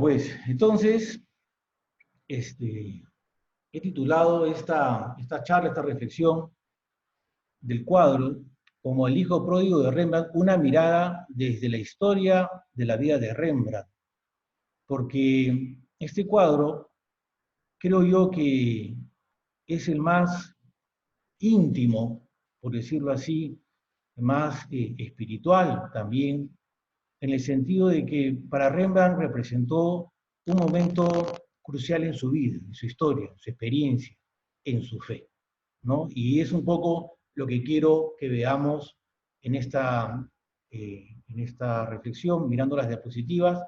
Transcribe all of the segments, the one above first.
pues, entonces, he titulado esta charla, esta reflexión del cuadro como El hijo pródigo de Rembrandt, una mirada desde la historia de la vida de Rembrandt. Porque este cuadro, creo yo que es el más íntimo, por decirlo así, más espiritual también, en el sentido de que para Rembrandt representó un momento crucial en su vida, en su historia, en su experiencia, en su fe, ¿no? Y es un poco lo que quiero que veamos en esta reflexión, mirando las diapositivas,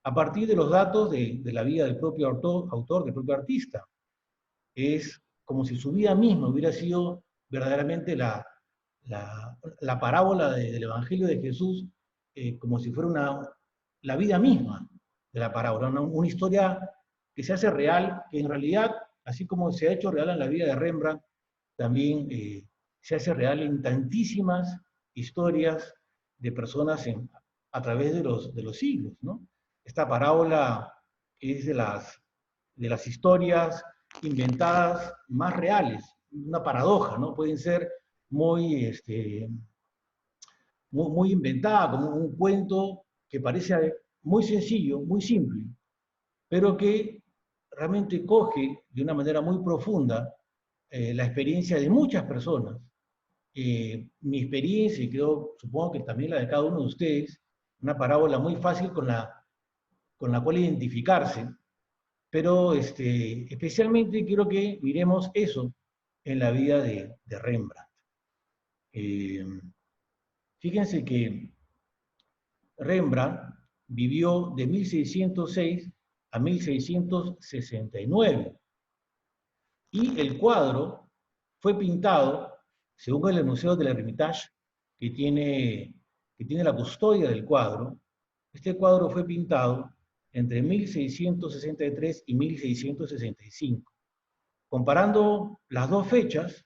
a partir de los datos de la vida del propio autor, del propio artista. Es como si su vida misma hubiera sido verdaderamente la parábola del Evangelio de Jesús, como si fuera la vida misma de la parábola, una historia que se hace real, que en realidad, así como se ha hecho real en la vida de Rembrandt, también se hace real en tantísimas historias de personas a través de los siglos, ¿no? Esta parábola es de las historias inventadas más reales, una paradoja, ¿no? Pueden ser muy, muy inventada, como un cuento que parece muy sencillo, muy simple, pero que realmente coge de una manera muy profunda la experiencia de muchas personas. Mi experiencia, y creo, supongo que también la de cada uno de ustedes, una parábola muy fácil con la cual identificarse, pero especialmente quiero que miremos eso en la vida de Rembrandt. Eh, Fíjense que Rembrandt vivió de 1606 a 1669 y el cuadro fue pintado, según el Museo del Hermitage, que tiene la custodia del cuadro. Este cuadro fue pintado entre 1663 y 1665. Comparando las dos fechas,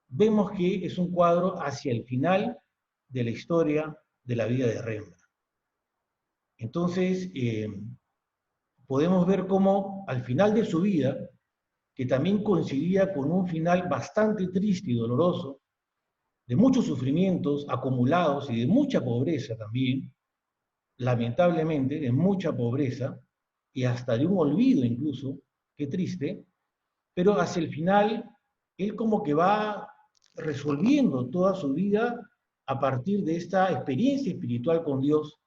vemos que es un cuadro hacia el final de la historia de la vida de Rembrandt. Entonces, podemos ver cómo al final de su vida, que también coincidía con un final bastante triste y doloroso, de muchos sufrimientos acumulados y de mucha pobreza también, lamentablemente, de mucha pobreza y hasta de un olvido incluso, qué triste, pero hacia el final, él como que va resolviendo toda su vida a partir de esta experiencia espiritual con Dios,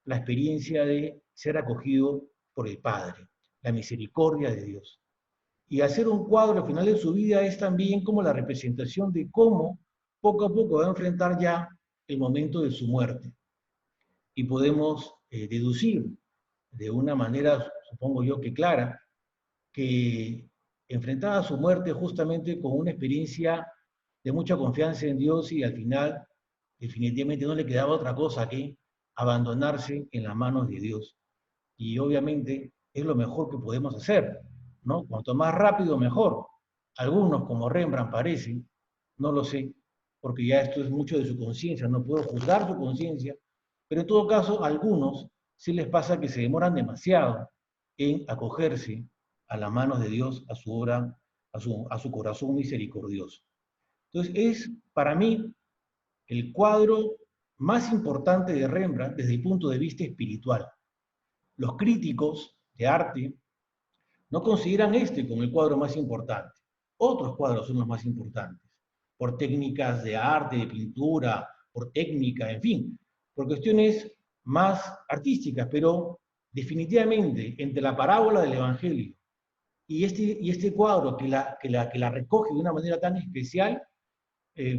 la experiencia de ser acogido por el Padre, la misericordia de Dios. Y hacer un cuadro al final de su vida es también como la representación de cómo poco a poco va a enfrentar ya el momento de su muerte. Y podemos deducir de una manera, supongo yo que clara, que enfrentaba su muerte justamente con una experiencia de mucha confianza en Dios y al final definitivamente no le quedaba otra cosa que abandonarse en las manos de Dios. Y obviamente es lo mejor que podemos hacer, ¿no? Cuanto más rápido, mejor. Algunos, como Rembrandt parece, no lo sé, porque ya esto es mucho de su conciencia, no puedo juzgar su conciencia, pero en todo caso, a algunos sí les pasa que se demoran demasiado en acogerse a las manos de Dios, a su obra, a su corazón misericordioso. Entonces, es para mí el cuadro más importante de Rembrandt desde el punto de vista espiritual. Los críticos de arte no consideran este como el cuadro más importante. Otros cuadros son los más importantes, por técnicas de arte, de pintura, por técnica, en fin, por cuestiones más artísticas, pero definitivamente entre la parábola del Evangelio y este cuadro que la recoge de una manera tan especial,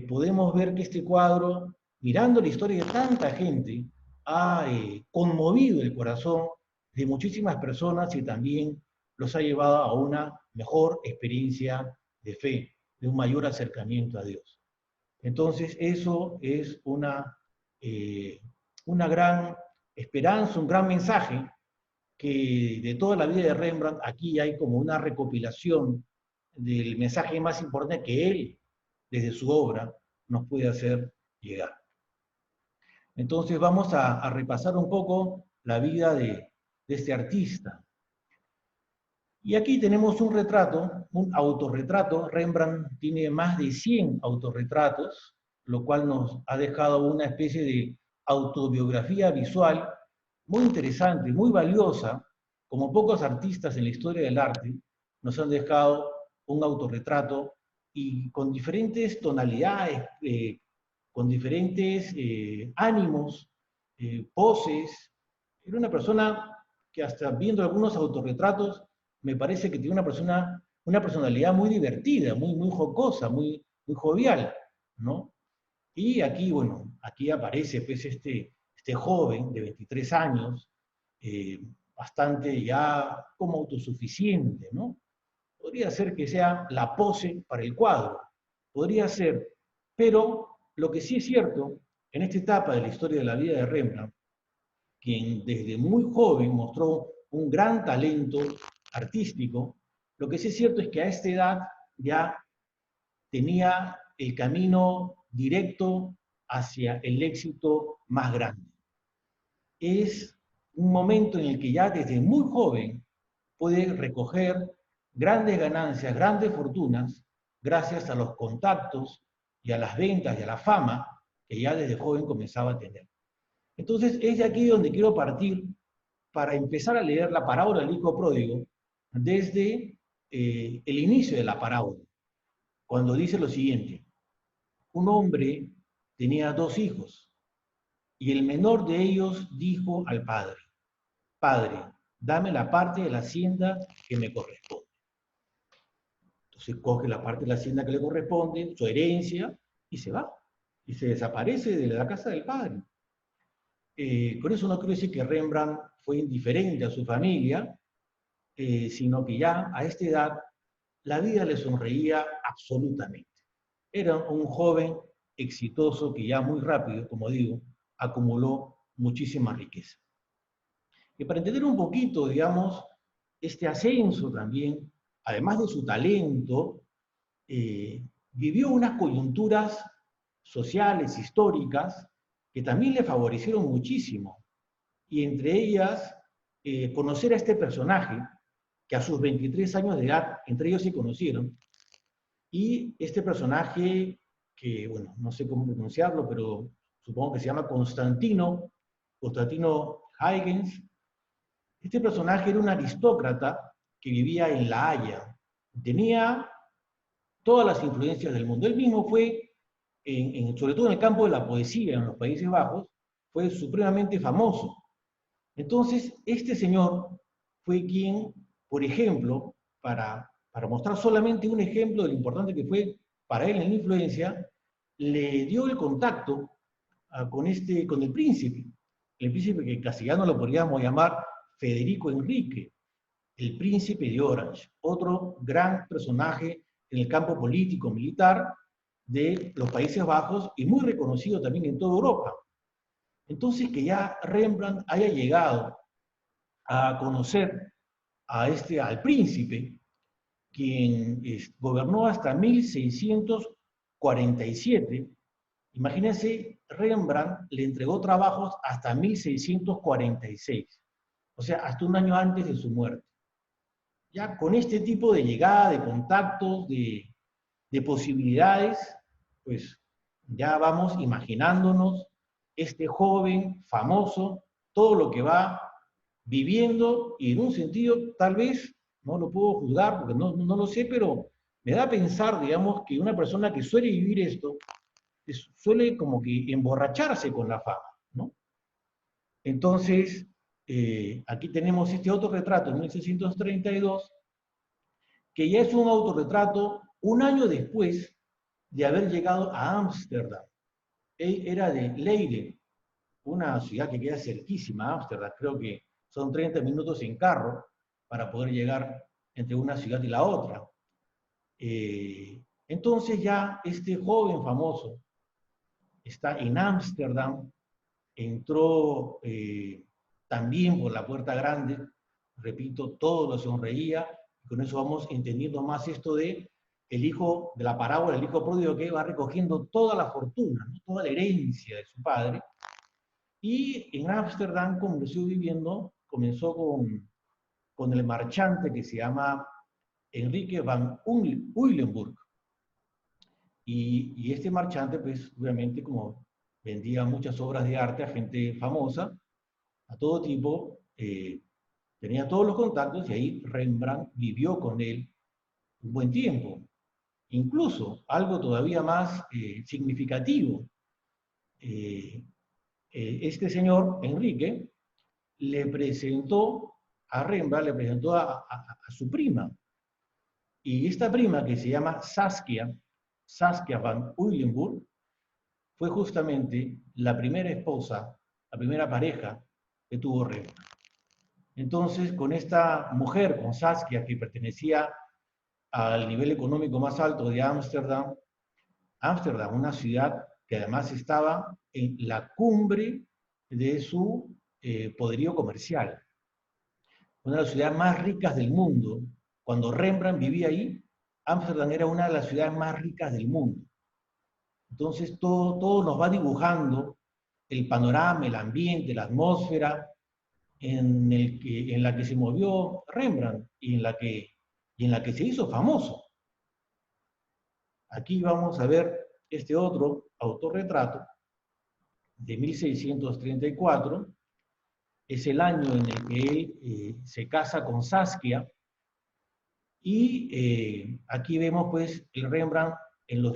podemos ver que este cuadro, mirando la historia de tanta gente, ha conmovido el corazón de muchísimas personas y también los ha llevado a una mejor experiencia de fe, de un mayor acercamiento a Dios. Entonces, eso es una gran esperanza, un gran mensaje que de toda la vida de Rembrandt, aquí hay como una recopilación del mensaje más importante que él, desde su obra, nos puede hacer llegar. Entonces vamos a repasar un poco la vida de este artista. Y aquí tenemos un retrato, un autorretrato. Rembrandt tiene más de 100 autorretratos, lo cual nos ha dejado una especie de autobiografía visual muy interesante, muy valiosa, como pocos artistas en la historia del arte nos han dejado un autorretrato y con diferentes tonalidades, con diferentes ánimos, poses. Era una persona que hasta viendo algunos autorretratos me parece que tiene una personalidad muy divertida, muy jocosa, muy jovial, ¿no? Y aquí, bueno, aquí aparece pues este joven de 23 años, eh, bastante ya como autosuficiente, ¿no? Podría ser que sea la pose para el cuadro, podría ser, pero lo que sí es cierto, en esta etapa de la historia de la vida de Rembrandt, quien desde muy joven mostró un gran talento artístico, lo que sí es cierto es que a esta edad ya tenía el camino directo hacia el éxito más grande. Es un momento en el que ya desde muy joven puede recoger grandes ganancias, grandes fortunas, gracias a los contactos y a las ventas y a la fama que ya desde joven comenzaba a tener. Entonces, es de aquí donde quiero partir para empezar a leer la parábola del hijo pródigo desde el inicio de la parábola, cuando dice lo siguiente: un hombre tenía dos hijos, y el menor de ellos dijo al padre: Padre, dame la parte de la hacienda que me corresponde. Entonces coge la parte de la hacienda que le corresponde, su herencia, y se va. Y se desaparece de la casa del padre. Con eso no quiero decir que Rembrandt fue indiferente a su familia, sino que ya a esta edad la vida le sonreía absolutamente. Era un joven exitoso que ya muy rápido, como digo, acumuló muchísima riqueza. Y para entender un poquito, digamos, este ascenso también, además de su talento, vivió unas coyunturas sociales, históricas, que también le favorecieron muchísimo. Y entre ellas, conocer a este personaje, que a sus 23 años de edad, entre ellos se conocieron, y este personaje, que, bueno, no sé cómo pronunciarlo, pero supongo que se llama Constantino Huygens. Este personaje era un aristócrata que vivía en La Haya. Tenía todas las influencias del mundo. Él mismo fue, sobre todo en el campo de la poesía en los Países Bajos, fue supremamente famoso. Entonces, este señor fue quien, por ejemplo, para mostrar solamente un ejemplo de lo importante que fue para él en la influencia, le dio el contacto con el príncipe que en castellano lo podríamos llamar Federico Enrique, el príncipe de Orange, otro gran personaje en el campo político, militar de los Países Bajos y muy reconocido también en toda Europa. Entonces, que ya Rembrandt haya llegado a conocer al príncipe, quien gobernó hasta 1647. Imagínense, Rembrandt le entregó trabajos hasta 1646, o sea, hasta un año antes de su muerte. Ya con este tipo de llegada, de contactos, de posibilidades, pues ya vamos imaginándonos este joven famoso, todo lo que va viviendo y en un sentido tal vez, no lo puedo juzgar porque no lo sé, pero me da a pensar, digamos, que una persona que suele vivir esto suele como que emborracharse con la fama, ¿no? Entonces, aquí tenemos este autorretrato en 1632, que ya es un autorretrato un año después de haber llegado a Ámsterdam. Él era de Leiden, una ciudad que queda cerquísima a Ámsterdam, creo que son 30 minutos en carro para poder llegar entre una ciudad y la otra. Entonces ya este joven famoso está en Ámsterdam, entró también por la puerta grande, repito, todo lo sonreía, y con eso vamos entendiendo más esto de el hijo, de la parábola, el hijo pródigo que va recogiendo toda la fortuna, ¿no? Toda la herencia de su padre, y en Ámsterdam comenzó viviendo, comenzó con el marchante que se llama Enrique van Uylenburg. Y este marchante, pues, obviamente, como vendía muchas obras de arte a gente famosa, a todo tipo, tenía todos los contactos y ahí Rembrandt vivió con él un buen tiempo. Incluso, algo todavía más significativo, este señor, Enrique, le presentó a Rembrandt, le presentó a su prima. Y esta prima, que se llama Saskia van Uylenburg, fue justamente la primera esposa, la primera pareja que tuvo Rembrandt. Entonces, con esta mujer, con Saskia, que pertenecía al nivel económico más alto de Ámsterdam, una ciudad que además estaba en la cumbre de su poderío comercial, una de las ciudades más ricas del mundo. Cuando Rembrandt vivía ahí, Ámsterdam era una de las ciudades más ricas del mundo. Entonces todo nos va dibujando el panorama, el ambiente, la atmósfera en la que se movió Rembrandt y en la que se hizo famoso. Aquí vamos a ver este otro autorretrato de 1634. Es el año en el que él se casa con Saskia. Y aquí vemos pues el Rembrandt en los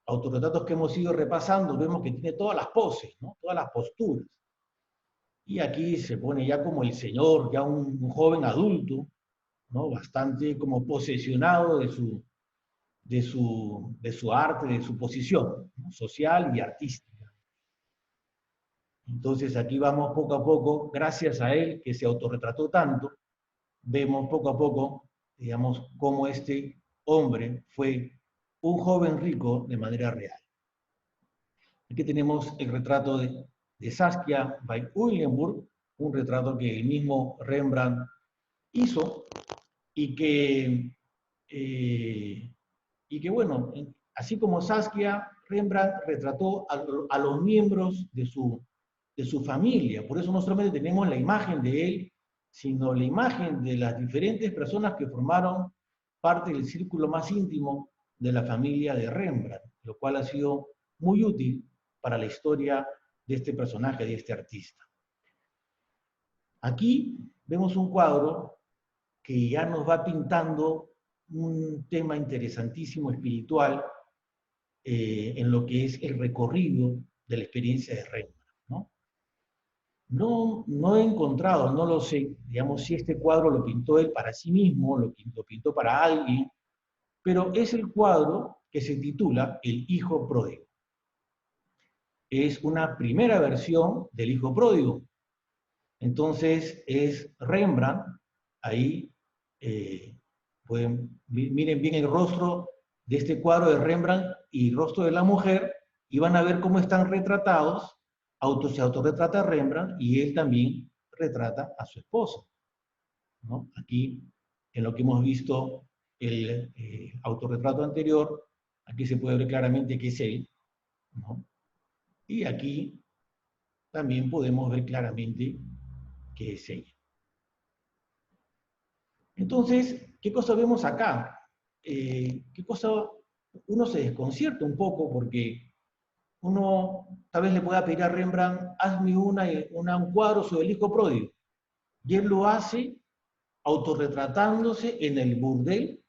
autorretratos que hemos ido repasando, vemos que tiene todas las poses, ¿no? Todas las posturas. Y aquí se pone ya como el señor, ya un joven adulto, ¿no? Bastante como posesionado de su arte, de su posición, ¿no? Social y artística. Entonces aquí vamos poco a poco, gracias a él que se autorretrató tanto, vemos poco a poco, digamos, cómo este hombre fue un joven rico de manera real. Aquí tenemos el retrato de Saskia by Uylenburg, un retrato que el mismo Rembrandt hizo y que bueno, así como Saskia, Rembrandt retrató a los miembros de su familia. Por eso no solamente tenemos la imagen de él, sino la imagen de las diferentes personas que formaron parte del círculo más íntimo de la familia de Rembrandt, lo cual ha sido muy útil para la historia de este personaje, de este artista. Aquí vemos un cuadro que ya nos va pintando un tema interesantísimo espiritual en lo que es el recorrido de la experiencia de Rembrandt, ¿no? No he encontrado, no lo sé, digamos, si este cuadro lo pintó él para sí mismo, lo pintó para alguien, pero es el cuadro que se titula El Hijo Pródigo. Es una primera versión del Hijo Pródigo. Entonces es Rembrandt, ahí miren bien el rostro de este cuadro de Rembrandt y el rostro de la mujer, y van a ver cómo están retratados. Se autorretrata a Rembrandt y él también retrata a su esposa, ¿no? Aquí, en lo que hemos visto el autorretrato anterior, aquí se puede ver claramente que es él, ¿no? Y aquí también podemos ver claramente que es ella. Entonces, ¿qué cosa vemos acá? ¿Qué cosa? Uno se desconcierta un poco porque uno tal vez le pueda pedir a Rembrandt, hazme un cuadro sobre el hijo pródigo. Y él lo hace autorretratándose en el burdel,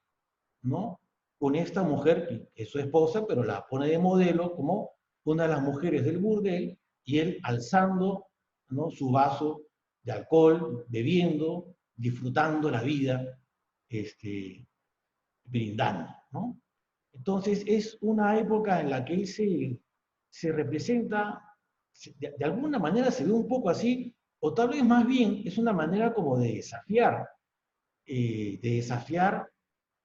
¿no? Con esta mujer que es su esposa, pero la pone de modelo como una de las mujeres del burdel, y él alzando, ¿no?, su vaso de alcohol, bebiendo, disfrutando la vida, brindando, ¿no? Entonces es una época en la que él se representa, de alguna manera se ve un poco así, o tal vez más bien es una manera como de desafiar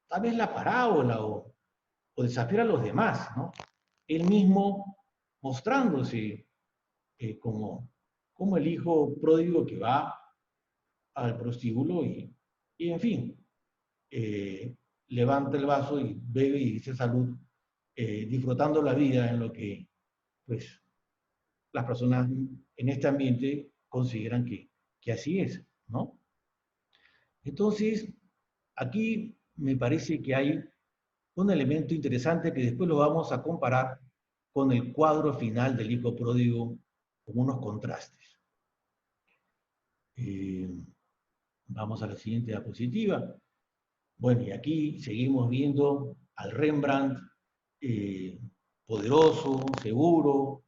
tal vez la parábola o desafiar a los demás, ¿no? Él mismo mostrándose como el hijo pródigo que va al prostíbulo y en fin, levanta el vaso y bebe y dice salud, disfrutando la vida en lo que pues las personas en este ambiente consideran que así es, ¿no? Entonces, aquí me parece que hay un elemento interesante que después lo vamos a comparar con el cuadro final del hijo pródigo con unos contrastes. Vamos a la siguiente diapositiva. Bueno, y aquí seguimos viendo al Rembrandt poderoso, seguro,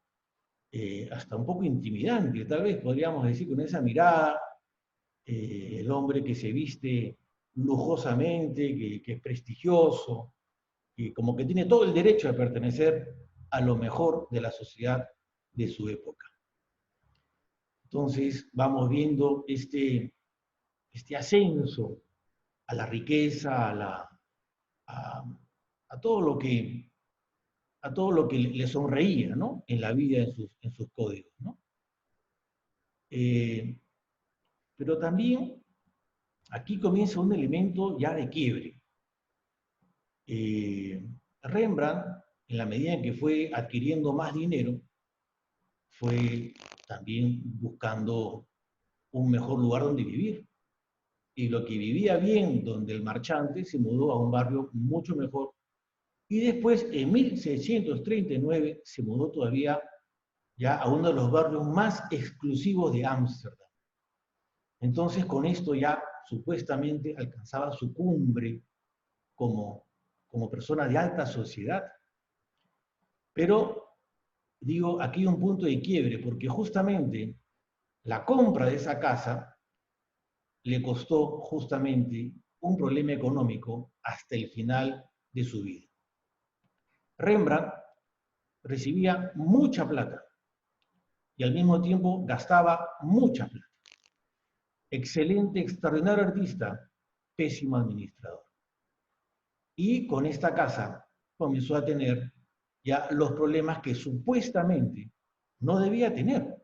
hasta un poco intimidante, tal vez podríamos decir, con esa mirada, el hombre que se viste lujosamente, que es prestigioso, que como que tiene todo el derecho de pertenecer a lo mejor de la sociedad de su época. Entonces vamos viendo este ascenso a la riqueza, a todo lo que le sonreía, ¿no? En la vida, en sus códigos, ¿no? Pero también aquí comienza un elemento ya de quiebre. Rembrandt, en la medida en que fue adquiriendo más dinero, fue también buscando un mejor lugar donde vivir. Y lo que vivía bien donde el marchante se mudó a un barrio mucho mejor. Y después, en 1639, se mudó todavía ya a uno de los barrios más exclusivos de Ámsterdam. Entonces, con esto ya supuestamente alcanzaba su cumbre como persona de alta sociedad. Pero, digo, aquí hay un punto de quiebre, porque justamente la compra de esa casa le costó justamente un problema económico hasta el final de su vida. Rembrandt recibía mucha plata y al mismo tiempo gastaba mucha plata. Excelente, extraordinario artista, pésimo administrador. Y con esta casa comenzó a tener ya los problemas que supuestamente no debía tener.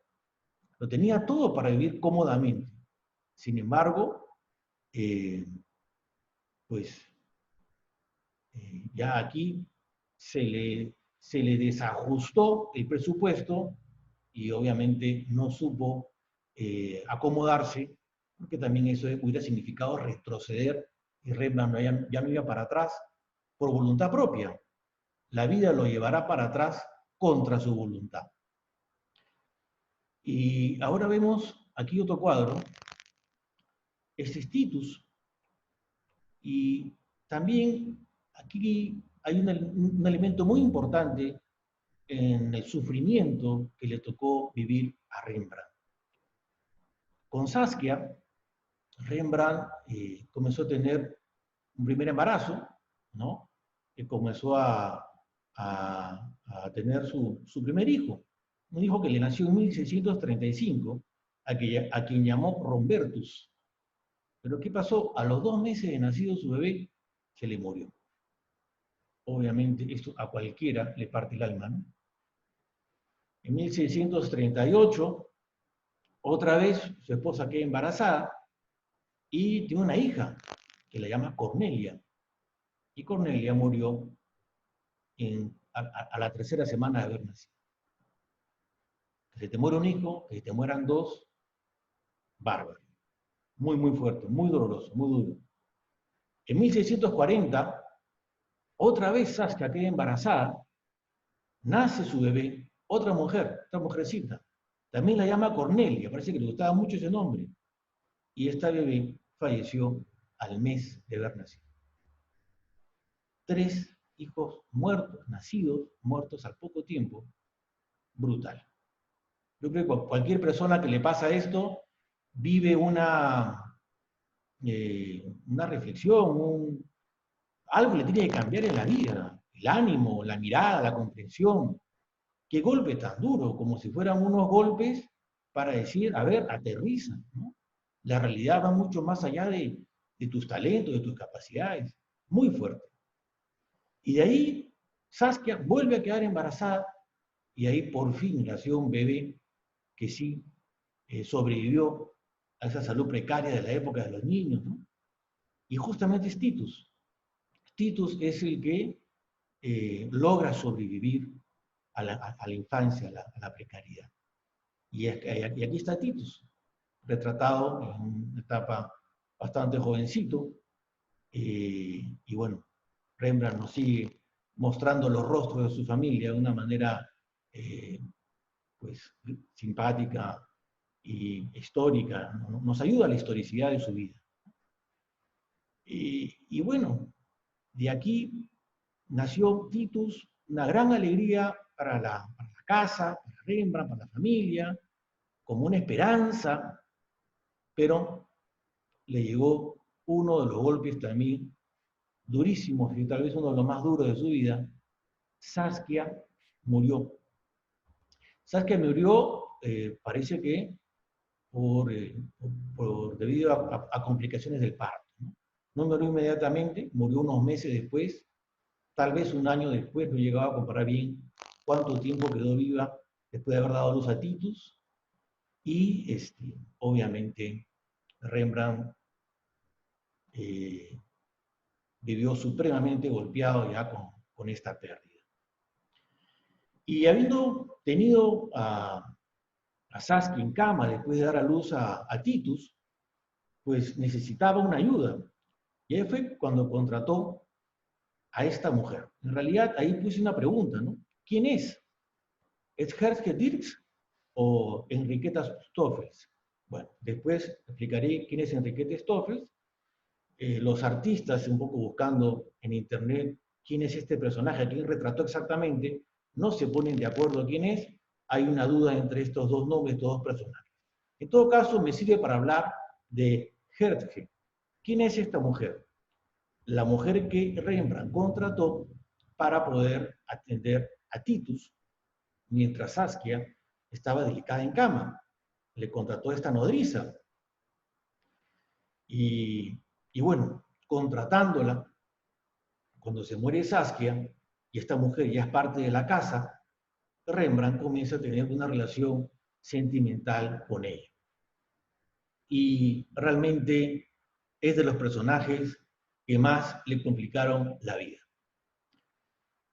Lo tenía todo para vivir cómodamente. Sin embargo, pues ya aquí se le desajustó el presupuesto y obviamente no supo acomodarse, porque también eso hubiera significado retroceder y Rembrandt ya no iba para atrás por voluntad propia. La vida lo llevará para atrás contra su voluntad. Y ahora vemos aquí otro cuadro, este es Titus, y también aquí hay un elemento muy importante en el sufrimiento que le tocó vivir a Rembrandt. Con Saskia, Rembrandt comenzó a tener un primer embarazo, ¿no? Que comenzó a tener su primer hijo, un hijo que le nació en 1635, a quien llamó Rombertus. Pero ¿qué pasó? A los 2 meses de nacido su bebé, se le murió. Obviamente esto a cualquiera le parte el alma, ¿no? En 1638, otra vez su esposa queda embarazada y tiene una hija que la llama Cornelia. Y Cornelia murió a la tercera semana de haber nacido. Que se te muere un hijo, que se te mueran dos, bárbaro. Muy, muy fuerte, muy doloroso, muy duro. En 1640, otra vez Saskia queda embarazada, nace su bebé, otra mujer, otra mujercita. También la llama Cornelia, parece que le gustaba mucho ese nombre. Y esta bebé falleció al mes de haber nacido. 3 hijos muertos, nacidos, muertos al poco tiempo, brutal. Yo creo que cualquier persona que le pasa esto vive una reflexión, algo le tiene que cambiar en la vida, el ánimo, la mirada, la comprensión. Qué golpe tan duro, como si fueran unos golpes para decir, a ver, aterriza, ¿no? La realidad va mucho más allá de tus talentos, de tus capacidades. Muy fuerte. Y de ahí, Saskia vuelve a quedar embarazada y ahí por fin nació un bebé que sí sobrevivió a esa salud precaria de la época de los niños, ¿no? Y justamente es Titus. Titus es el que logra sobrevivir a la infancia, a la precariedad. Y aquí está Titus, retratado en una etapa bastante jovencito, y bueno, Rembrandt nos sigue mostrando los rostros de su familia de una manera pues, simpática y histórica, ¿no? Nos ayuda a la historicidad de su vida. Y bueno, de aquí nació Titus, una gran alegría para la casa, para Rembrandt, para la familia, como una esperanza, pero le llegó uno de los golpes también durísimos y tal vez uno de los más duros de su vida. Saskia murió. Saskia murió, parece que debido a complicaciones del parto. ¿No? No murió inmediatamente, murió unos meses después, tal vez un año después, no llegaba a comparar bien cuánto tiempo quedó viva después de haber dado luz a Titus. Y obviamente Rembrandt eh, vivió supremamente golpeado ya con esta pérdida. Y habiendo tenido a Saskia en cama después de dar a luz a Titus, pues necesitaba una ayuda. Y ahí fue cuando contrató a esta mujer. En realidad ahí puse una pregunta, ¿no? ¿Quién es? ¿Es Gertje Dirks o Enriqueta Stoffels? Bueno, después explicaré quién es Enriqueta Stoffels. Los artistas, un poco buscando en internet quién es este personaje, a quién retrató exactamente, no se ponen de acuerdo quién es. Hay una duda entre estos dos nombres, estos dos personajes. En todo caso, me sirve para hablar de Gertje. ¿Quién es esta mujer? La mujer que Rembrandt contrató para poder atender a Titus mientras Saskia estaba delicada en cama. Le contrató a esta nodriza. Y bueno, contratándola, cuando se muere Saskia y esta mujer ya es parte de la casa, Rembrandt comienza a tener una relación sentimental con ella. Y realmente es de los personajes que más le complicaron la vida.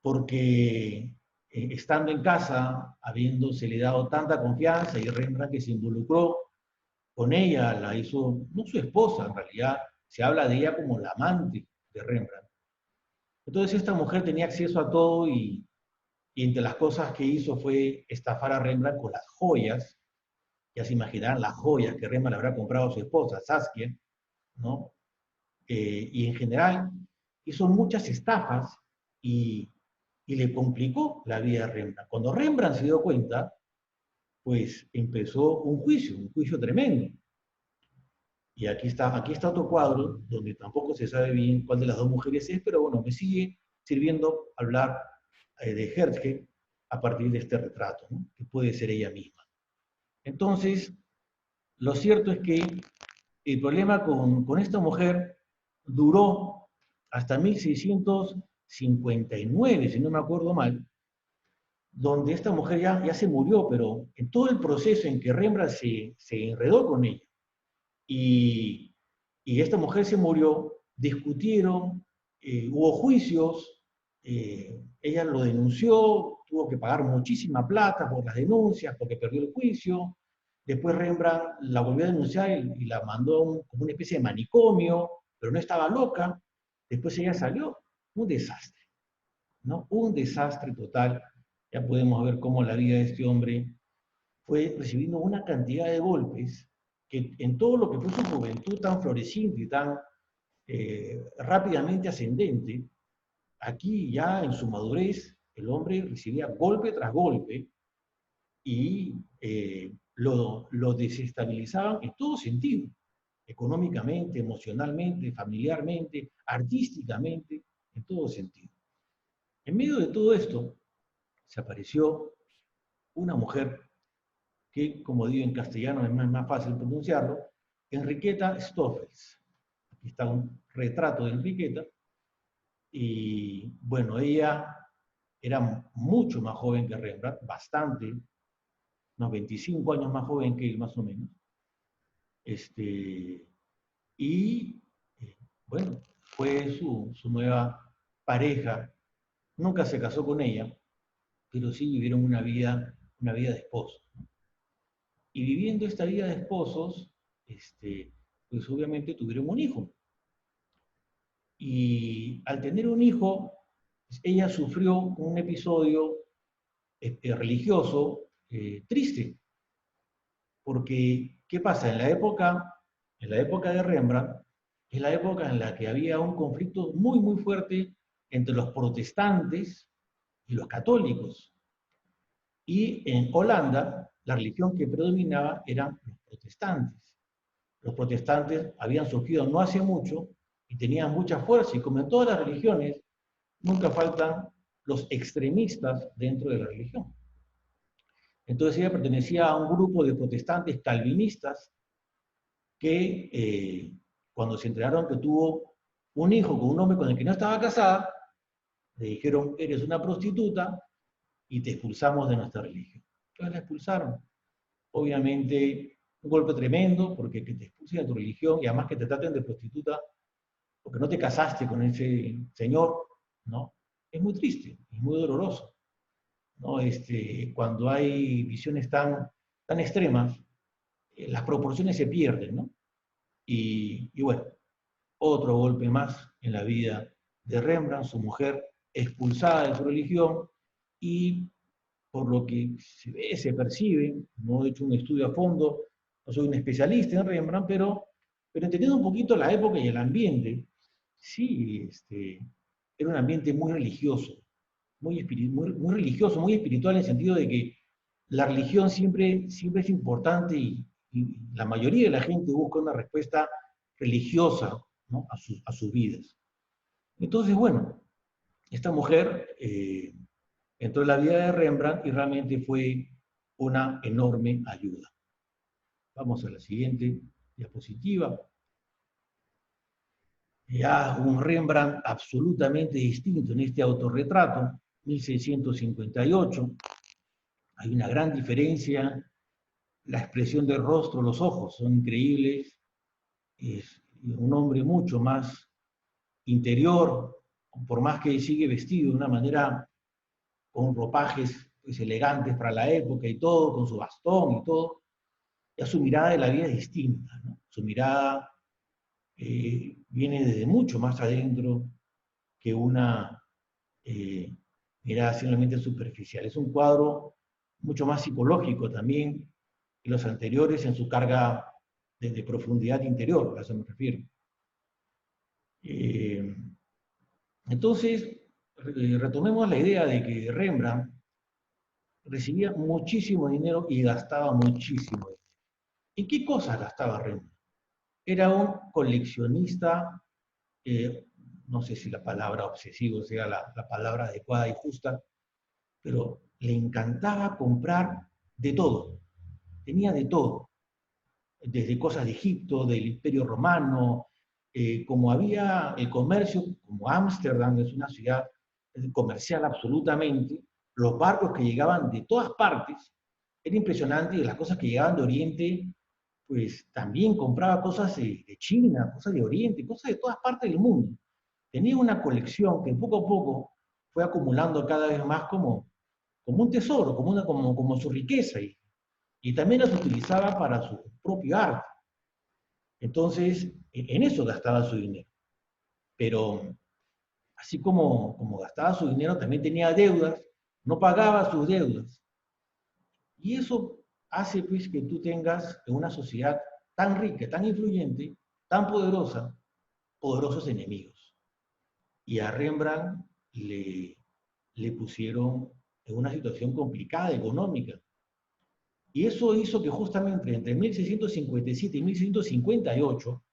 Porque estando en casa, habiéndosele dado tanta confianza, y Rembrandt que se involucró con ella, la hizo, no su esposa, en realidad se habla de ella como la amante de Rembrandt. Entonces esta mujer tenía acceso a todo y entre las cosas que hizo fue estafar a Rembrandt con las joyas. Ya se imaginarán las joyas que Rembrandt le habrá comprado a su esposa, Saskia, ¿no? Y en general hizo muchas estafas y, y le complicó la vida a Rembrandt. Cuando Rembrandt se dio cuenta, pues empezó un juicio tremendo. Y aquí está otro cuadro donde tampoco se sabe bien cuál de las dos mujeres es, pero bueno, me sigue sirviendo hablar de Hertzke a partir de este retrato, ¿no? Que puede ser ella misma. Entonces, lo cierto es que el problema con esta mujer duró hasta 1659, si no me acuerdo mal, donde esta mujer ya se murió, pero en todo el proceso en que Rembrandt se enredó con ella y, y esta mujer se murió, discutieron, hubo juicios, ella lo denunció, tuvo que pagar muchísima plata por las denuncias, porque perdió el juicio. Después Rembrandt la volvió a denunciar y la mandó como una especie de manicomio, pero no estaba loca. Después ella salió. Un desastre, ¿no? Un desastre total. Ya podemos ver cómo la vida de este hombre fue recibiendo una cantidad de golpes que en todo lo que fue su juventud tan floreciente y tan rápidamente ascendente, aquí ya en su madurez, el hombre recibía golpe tras golpe y lo desestabilizaban en todo sentido, económicamente, emocionalmente, familiarmente, artísticamente, en todo sentido. En medio de todo esto, se apareció una mujer que, como digo en castellano, es más fácil pronunciarlo, Enriqueta Stoffels. Aquí está un retrato de Enriqueta. Y bueno, ella era mucho más joven que Rembrandt, bastante, unos 25 años más joven que él, más o menos. Y bueno, fue su nueva pareja. Nunca se casó con ella, pero sí vivieron una vida de esposos. Y viviendo esta vida de esposos, pues pues obviamente tuvieron un hijo. Y al tener un hijo, ella sufrió un episodio religioso triste, porque ¿qué pasa? En la época de Rembrandt, es la época en la que había un conflicto muy, muy fuerte entre los protestantes y los católicos. Y en Holanda, la religión que predominaba eran los protestantes. Los protestantes habían surgido no hace mucho y tenían mucha fuerza, y como en todas las religiones, nunca faltan los extremistas dentro de la religión. Entonces ella pertenecía a un grupo de protestantes calvinistas que cuando se enteraron que tuvo un hijo con un hombre con el que no estaba casada, le dijeron, eres una prostituta y te expulsamos de nuestra religión. Entonces la expulsaron. Obviamente, un golpe tremendo, porque que te expulsen de tu religión y además que te traten de prostituta porque no te casaste con ese señor, ¿no? Es muy triste, es muy doloroso, ¿no? Cuando hay visiones tan extremas, las proporciones se pierden, ¿no? Y bueno, otro golpe más en la vida de Rembrandt, su mujer expulsada de su religión, y por lo que se ve, se percibe, no he hecho un estudio a fondo, no soy un especialista en Rembrandt, pero entendiendo un poquito la época y el ambiente, sí, era un ambiente muy religioso, muy religioso, muy espiritual en el sentido de que la religión siempre es importante y la mayoría de la gente busca una respuesta religiosa, ¿no? a sus vidas. Entonces, bueno, esta mujer entró en la vida de Rembrandt y realmente fue una enorme ayuda. Vamos a la siguiente diapositiva. Ya un Rembrandt absolutamente distinto en este autorretrato, 1658. Hay una gran diferencia, la expresión del rostro, los ojos son increíbles. Es un hombre mucho más interior, por más que sigue vestido de una manera con ropajes pues, elegantes para la época y todo, con su bastón y todo, ya su mirada de la vida es distinta, ¿no? Su mirada viene desde mucho más adentro que una mirada simplemente superficial. Es un cuadro mucho más psicológico también que los anteriores en su carga de profundidad interior, a eso me refiero. Entonces, retomemos la idea de que Rembrandt recibía muchísimo dinero y gastaba muchísimo dinero. ¿En qué cosas gastaba Rembrandt? Era un coleccionista, no sé si la palabra obsesivo sea la palabra adecuada y justa, pero le encantaba comprar de todo. Tenía de todo, desde cosas de Egipto, del Imperio Romano, como había el comercio, como Ámsterdam es una ciudad comercial absolutamente, los barcos que llegaban de todas partes, era impresionante, y las cosas que llegaban de Oriente, pues también compraba cosas de China, cosas de Oriente, cosas de todas partes del mundo. Tenía una colección que poco a poco fue acumulando cada vez más como un tesoro, como su riqueza, y también las utilizaba para su propio arte. Entonces, en eso gastaba su dinero. Pero así como gastaba su dinero, también tenía deudas, no pagaba sus deudas. Y eso hace pues que tú tengas en una sociedad tan rica, tan influyente, tan poderosa, poderosos enemigos. Y a Rembrandt le pusieron en una situación complicada económica. Y eso hizo que justamente entre 1657 y 1658,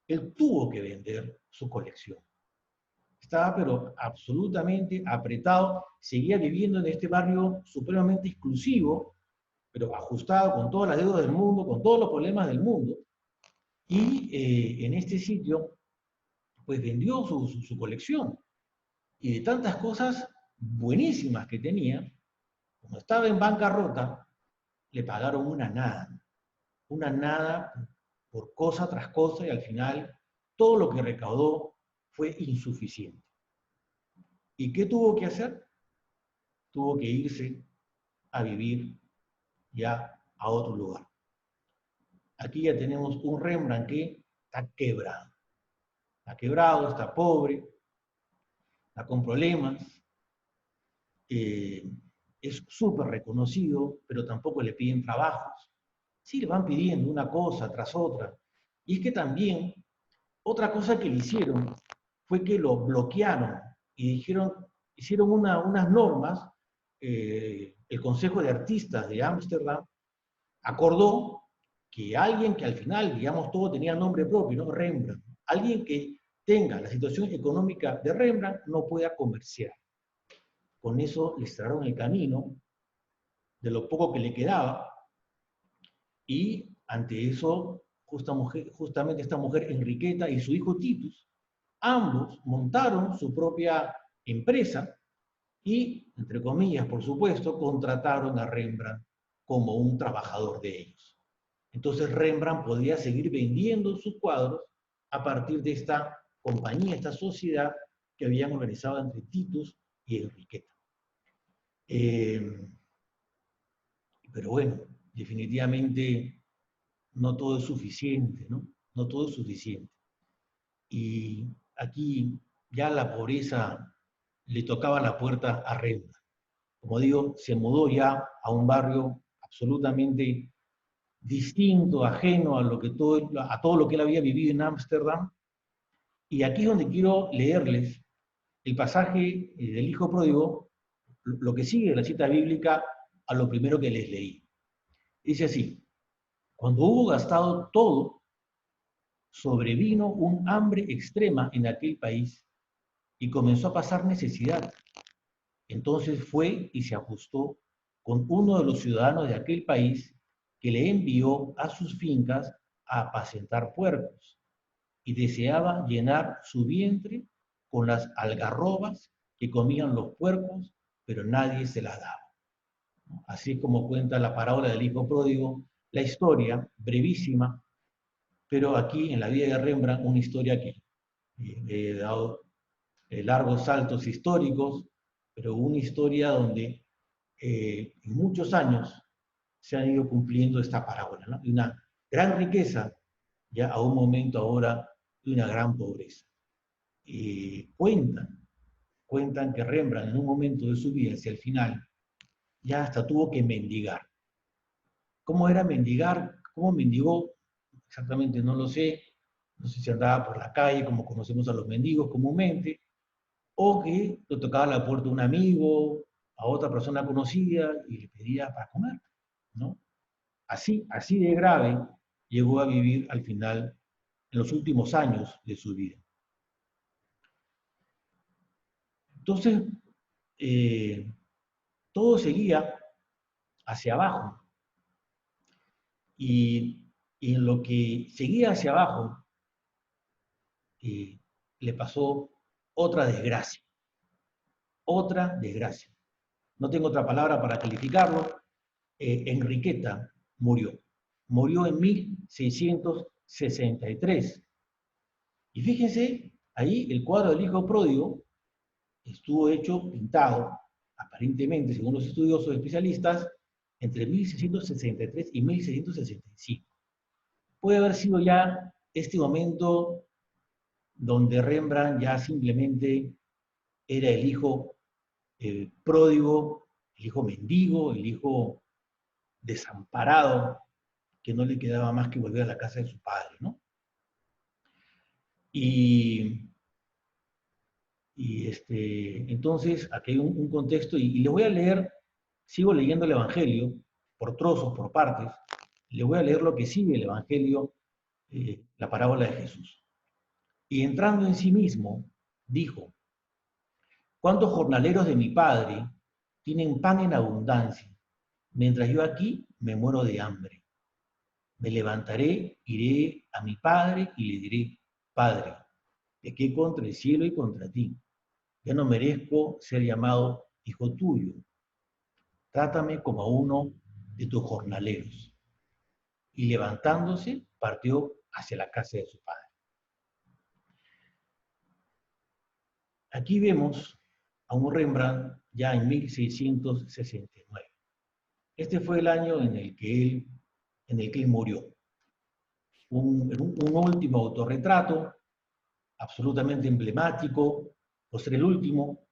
él tuvo que vender su colección. Estaba pero absolutamente apretado, seguía viviendo en este barrio supremamente exclusivo, pero ajustado con todas las deudas del mundo, con todos los problemas del mundo. Y en este sitio, pues vendió su colección. Y de tantas cosas buenísimas que tenía, como estaba en bancarrota, le pagaron una nada por cosa tras cosa, y al final todo lo que recaudó fue insuficiente. ¿Y qué tuvo que hacer? Tuvo que irse a vivir ya a otro lugar. Aquí ya tenemos un Rembrandt que está quebrado. Está quebrado, está pobre, está con problemas, es súper reconocido, pero tampoco le piden trabajos. Sí, le van pidiendo una cosa tras otra. Y es que también, otra cosa que le hicieron fue que lo bloquearon y dijeron, hicieron unas normas, el Consejo de Artistas de Ámsterdam acordó que alguien que al final, digamos, todo tenía nombre propio, ¿no? Rembrandt, alguien que tenga la situación económica de Rembrandt no pueda comerciar. Con eso le cerraron el camino de lo poco que le quedaba y ante eso justamente esta mujer Enriqueta y su hijo Titus, ambos montaron su propia empresa y, entre comillas, por supuesto, contrataron a Rembrandt como un trabajador de ellos. Entonces Rembrandt podía seguir vendiendo sus cuadros a partir de esta compañía, esta sociedad que habían organizado entre Titus y Enriqueta. Pero bueno, definitivamente no todo es suficiente, ¿no? No todo es suficiente. Y aquí ya la pobreza le tocaba la puerta a Rembrandt. Como digo, se mudó ya a un barrio absolutamente distinto, ajeno a, a todo lo que él había vivido en Ámsterdam. Y aquí es donde quiero leerles el pasaje del Hijo Pródigo, lo que sigue de la cita bíblica a lo primero que les leí. Dice así: cuando hubo gastado todo, sobrevino un hambre extrema en aquel país y comenzó a pasar necesidad. Entonces fue y se ajustó con uno de los ciudadanos de aquel país que le envió a sus fincas a apacentar puercos y deseaba llenar su vientre con las algarrobas que comían los puercos, pero nadie se las daba. Así como cuenta la parábola del hijo pródigo, la historia, brevísima, pero aquí en la vida de Rembrandt, una historia que he dado largos saltos históricos, pero una historia donde en muchos años se han ido cumpliendo esta parábola, ¿no? De una gran riqueza, ya a un momento ahora de una gran pobreza. Cuentan que Rembrandt en un momento de su vida, hacia el final, ya hasta tuvo que mendigar. ¿Cómo era mendigar? ¿Cómo mendigó? Exactamente no lo sé. No sé si andaba por la calle como conocemos a los mendigos comúnmente, o que le tocaba la puerta a un amigo, a otra persona conocida y le pedía para comer, ¿no? Así de grave llegó a vivir al final, en los últimos años de su vida. Entonces, eh, todo seguía hacia abajo. Y en lo que seguía hacia abajo, le pasó otra desgracia. Otra desgracia. No tengo otra palabra para calificarlo. Enriqueta murió. Murió en 1663. Y fíjense, ahí el cuadro del hijo pródigo estuvo hecho, pintado, aparentemente, según los estudiosos especialistas, entre 1663 y 1665. Puede haber sido ya este momento donde Rembrandt ya simplemente era el hijo pródigo, el hijo mendigo, el hijo desamparado, que no le quedaba más que volver a la casa de su padre, ¿no? Y entonces, aquí hay un contexto, y les voy a leer, sigo leyendo el Evangelio, por trozos, por partes, les voy a leer lo que sigue el Evangelio, la parábola de Jesús. Y entrando en sí mismo, dijo: ¿cuántos jornaleros de mi padre tienen pan en abundancia, mientras yo aquí me muero de hambre? Me levantaré, iré a mi padre y le diré: Padre, pequé contra el cielo y contra ti. Ya no merezco ser llamado hijo tuyo. Trátame como a uno de tus jornaleros. Y levantándose, partió hacia la casa de su padre. Aquí vemos a un Rembrandt ya en 1669. Este fue el año en el que él murió. un último autorretrato, absolutamente emblemático, por ser el último,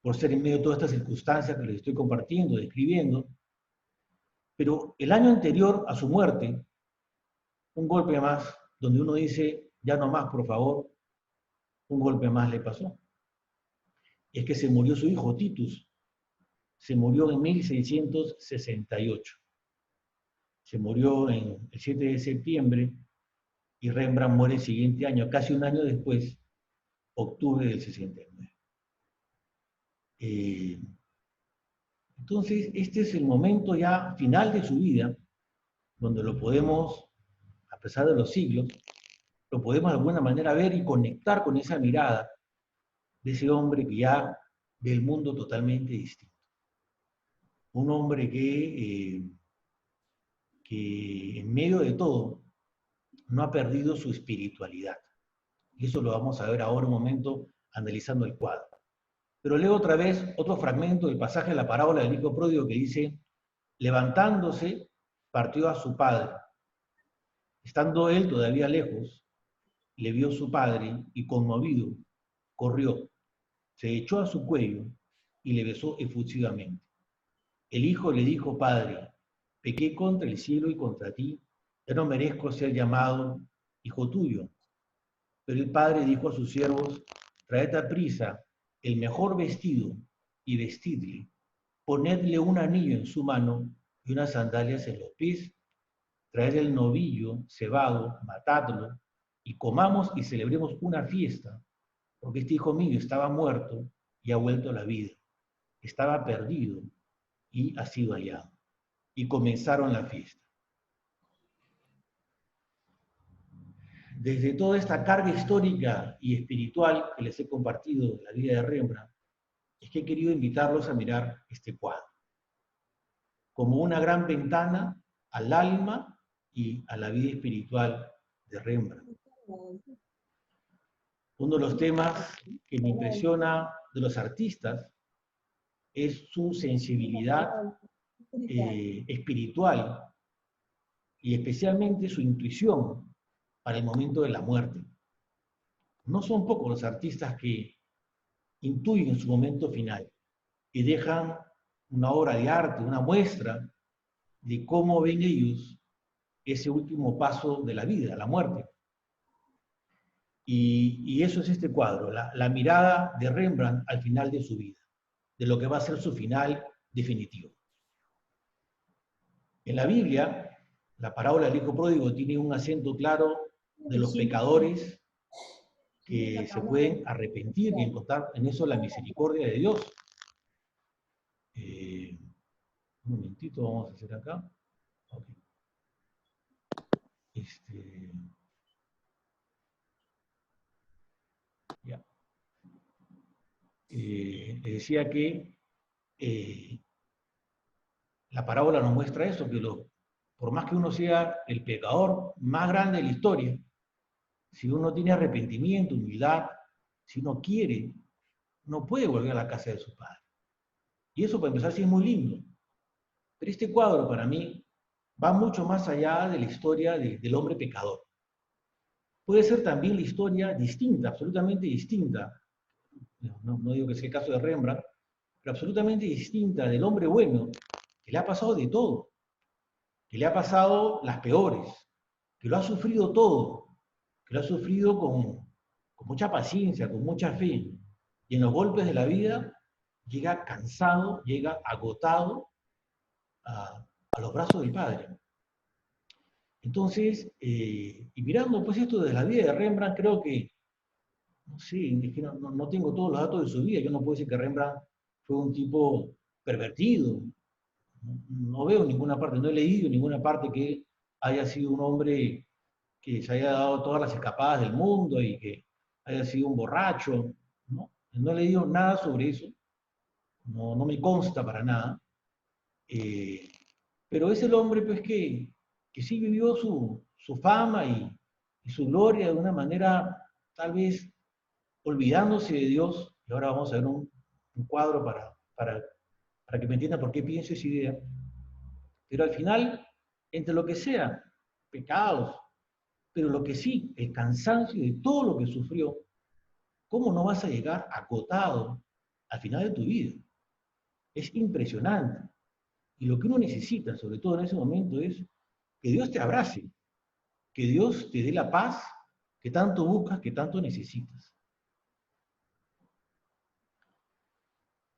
por ser en medio de todas estas circunstancias que les estoy compartiendo, describiendo. Pero el año anterior a su muerte, un golpe más, donde uno dice, ya no más, por favor, un golpe más le pasó. Y es que se murió su hijo, Titus. Se murió en 1668. Se murió el 7 de septiembre y Rembrandt muere el siguiente año, casi un año después, octubre del 69. Entonces, este es el momento ya final de su vida, donde lo podemos, a pesar de los siglos, lo podemos de alguna manera ver y conectar con esa mirada de ese hombre que ya ve el mundo totalmente distinto. Un hombre que en medio de todo no ha perdido su espiritualidad. Y eso lo vamos a ver ahora un momento analizando el cuadro. Pero leo otra vez otro fragmento del pasaje de la parábola del hijo pródigo que dice, levantándose, partió a su padre. Estando él todavía lejos, le vio su padre y conmovido, corrió, se echó a su cuello y le besó efusivamente. El hijo le dijo, padre, pequé contra el cielo y contra ti, ya no merezco ser llamado hijo tuyo. Pero el padre dijo a sus siervos, traed a prisa el mejor vestido y vestidle, ponedle un anillo en su mano y unas sandalias en los pies, traed el novillo cebado, matadlo, y comamos y celebremos una fiesta, porque este hijo mío estaba muerto y ha vuelto a la vida, estaba perdido y ha sido hallado. Y comenzaron la fiesta. Desde toda esta carga histórica y espiritual que les he compartido de la vida de Rembrandt, es que he querido invitarlos a mirar este cuadro como una gran ventana al alma y a la vida espiritual de Rembrandt. Uno de los temas que me impresiona de los artistas es su sensibilidad espiritual y especialmente su intuición para el momento de la muerte. No son pocos los artistas que intuyen su momento final y dejan una obra de arte, una muestra de cómo ven ellos ese último paso de la vida, la muerte. Y eso es este cuadro, la mirada de Rembrandt al final de su vida, de lo que va a ser su final definitivo. En la Biblia, la parábola del hijo pródigo tiene un acento claro de los pecadores que se pueden arrepentir y encontrar en eso la misericordia de Dios. Un momentito, vamos a hacer acá. Okay. Ya. Decía que la parábola nos muestra eso, que por más que uno sea el pecador más grande de la historia, si uno tiene arrepentimiento, humildad, si uno quiere, no puede volver a la casa de su padre. Y eso, para empezar, sí es muy lindo. Pero este cuadro, para mí, va mucho más allá de la historia del hombre pecador. Puede ser también la historia distinta, absolutamente distinta, no digo que sea el caso de Rembrandt, pero absolutamente distinta del hombre bueno, que le ha pasado de todo, que le ha pasado las peores, que lo ha sufrido todo, que lo ha sufrido con mucha paciencia, con mucha fe, y en los golpes de la vida llega cansado, llega agotado a los brazos del Padre. Entonces, y mirando pues esto de la vida de Rembrandt, creo que, no sé, es que no tengo todos los datos de su vida, yo no puedo decir que Rembrandt fue un tipo pervertido, no veo en ninguna parte, no he leído en ninguna parte que haya sido un hombre que se haya dado todas las escapadas del mundo y que haya sido un borracho, ¿no? No he leído nada sobre eso, no me consta para nada, pero es el hombre pues que sí vivió su fama y su gloria de una manera tal vez olvidándose de Dios, y ahora vamos a ver un cuadro para que me entiendan por qué pienso esa idea, pero al final, entre lo que sea, pecados, Pero lo que sí, el cansancio de todo lo que sufrió, ¿cómo no vas a llegar agotado al final de tu vida? Es impresionante. Y lo que uno necesita, sobre todo en ese momento, es que Dios te abrace, que Dios te dé la paz que tanto buscas, que tanto necesitas.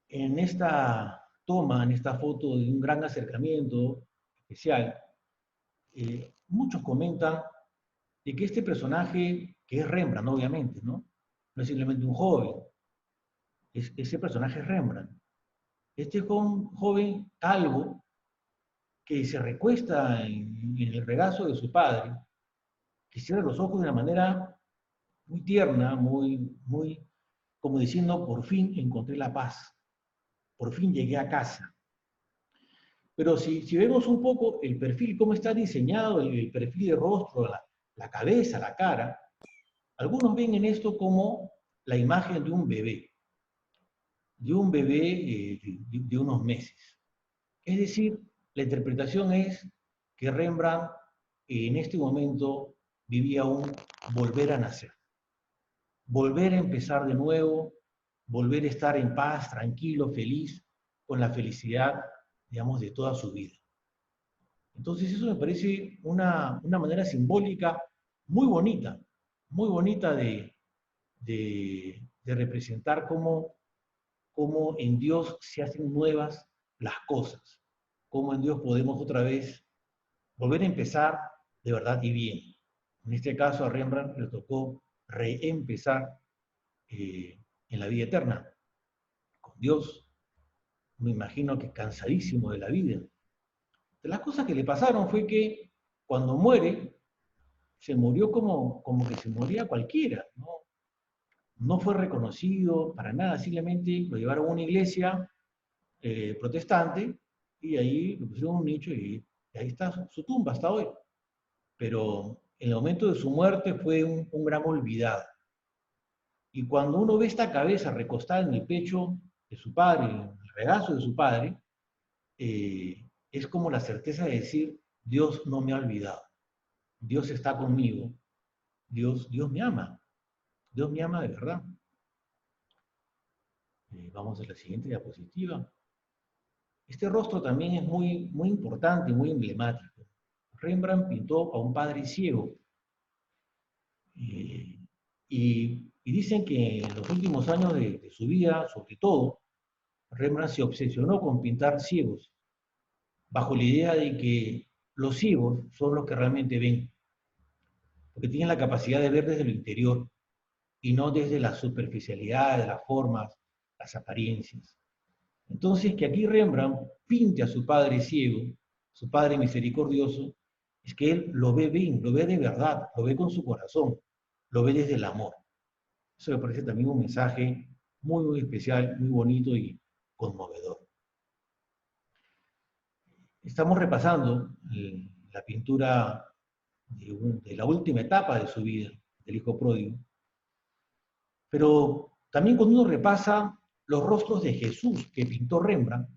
En esta toma, en esta foto de un gran acercamiento especial, muchos comentan de que este personaje, que es Rembrandt, obviamente, ¿no? No es simplemente un joven, ese personaje es Rembrandt. Este joven calvo que se recuesta en el regazo de su padre, que cierra los ojos de una manera muy tierna, muy, como diciendo, por fin encontré la paz, por fin llegué a casa. Pero si vemos un poco el perfil, cómo está diseñado, el perfil de rostro, la cabeza, la cara, algunos ven en esto como la imagen de un bebé de unos meses. Es decir, la interpretación es que Rembrandt en este momento vivía un volver a nacer, volver a empezar de nuevo, volver a estar en paz, tranquilo, feliz, con la felicidad, digamos, de toda su vida. Entonces eso me parece una manera simbólica muy bonita de representar cómo en Dios se hacen nuevas las cosas, cómo en Dios podemos otra vez volver a empezar de verdad y bien. En este caso a Rembrandt le tocó reempezar en la vida eterna, con Dios, me imagino que cansadísimo de la vida. De las cosas que le pasaron fue que cuando muere, se murió como que se moría cualquiera, ¿no? No fue reconocido para nada, simplemente lo llevaron a una iglesia protestante y ahí lo pusieron en un nicho y ahí está su tumba hasta hoy. Pero en el momento de su muerte fue un gran olvidado. Y cuando uno ve esta cabeza recostada en el pecho de su padre, en el regazo de su padre, es como la certeza de decir, Dios no me ha olvidado, Dios está conmigo, Dios me ama de verdad. Vamos a la siguiente diapositiva. Este rostro también es muy importante y muy emblemático. Rembrandt pintó a un padre ciego. Y dicen que en los últimos años de su vida, sobre todo, Rembrandt se obsesionó con pintar ciegos, bajo la idea de que los ciegos son los que realmente ven, porque tienen la capacidad de ver desde lo interior y no desde la superficialidad de las formas, las apariencias. Entonces, que aquí Rembrandt pinte a su padre ciego, su padre misericordioso, es que él lo ve bien, lo ve de verdad, lo ve con su corazón, lo ve desde el amor. Eso me parece también un mensaje muy especial, muy bonito y conmovedor. Estamos repasando la pintura de la última etapa de su vida, del hijo pródigo, pero también cuando uno repasa los rostros de Jesús que pintó Rembrandt,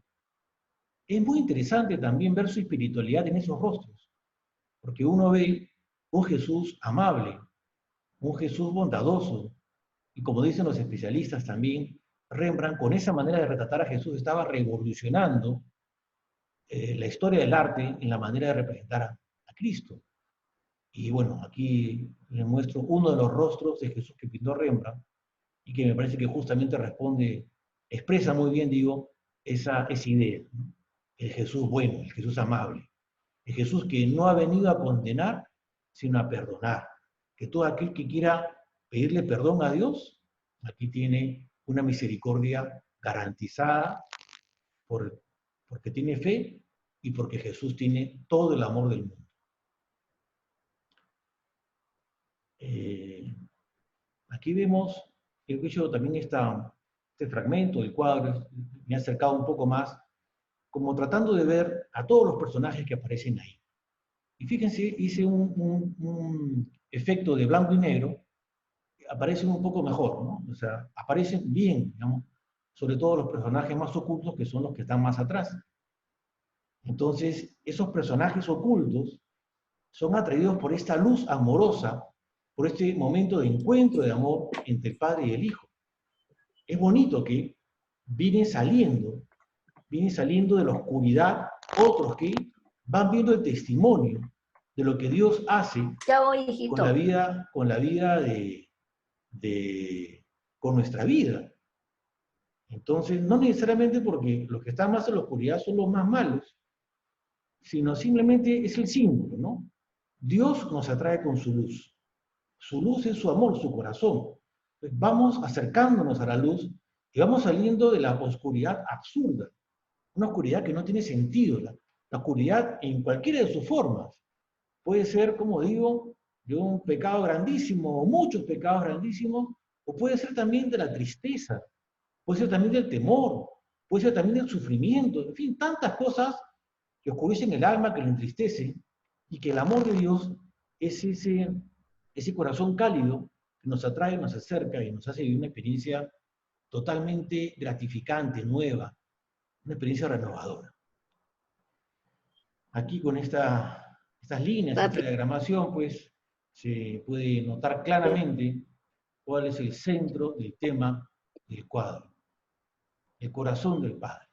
es muy interesante también ver su espiritualidad en esos rostros, porque uno ve un Jesús amable, un Jesús bondadoso, y como dicen los especialistas también, Rembrandt con esa manera de retratar a Jesús estaba revolucionando la historia del arte en la manera de representar a Cristo. Y bueno, aquí les muestro uno de los rostros de Jesús que pintó Rembrandt y que me parece que justamente responde, expresa muy bien, digo, esa idea, ¿no? El Jesús bueno, el Jesús amable, el Jesús que no ha venido a condenar, sino a perdonar. Que todo aquel que quiera pedirle perdón a Dios, aquí tiene una misericordia garantizada porque tiene fe y porque Jesús tiene todo el amor del mundo. Aquí vemos, he hecho también este fragmento del cuadro, me he acercado un poco más, como tratando de ver a todos los personajes que aparecen ahí. Y fíjense, hice un efecto de blanco y negro, aparecen un poco mejor, ¿no? O sea, aparecen bien, digamos, sobre todo los personajes más ocultos, que son los que están más atrás. Entonces, esos personajes ocultos son atraídos por esta luz amorosa, por este momento de encuentro de amor entre el Padre y el Hijo. Es bonito que vienen saliendo de la oscuridad otros que van viendo el testimonio de lo que Dios hace Ya voy, hijito. con nuestra vida. Entonces, no necesariamente porque los que están más en la oscuridad son los más malos, sino simplemente es el símbolo, ¿no? Dios nos atrae con su luz. Su luz es su amor, su corazón. Entonces, vamos acercándonos a la luz y vamos saliendo de la oscuridad absurda. Una oscuridad que no tiene sentido. La oscuridad en cualquiera de sus formas. Puede ser, como digo, de un pecado grandísimo o muchos pecados grandísimos, o puede ser también de la tristeza, puede ser también del temor, puede ser también del sufrimiento, en fin, tantas cosas que oscurecen el alma, que lo entristecen, y que el amor de Dios es ese corazón cálido que nos atrae, nos acerca y nos hace vivir una experiencia totalmente gratificante, nueva, una experiencia renovadora. Aquí con estas líneas, esta diagramación, pues se puede notar claramente cuál es el centro del tema del cuadro. El corazón del Padre.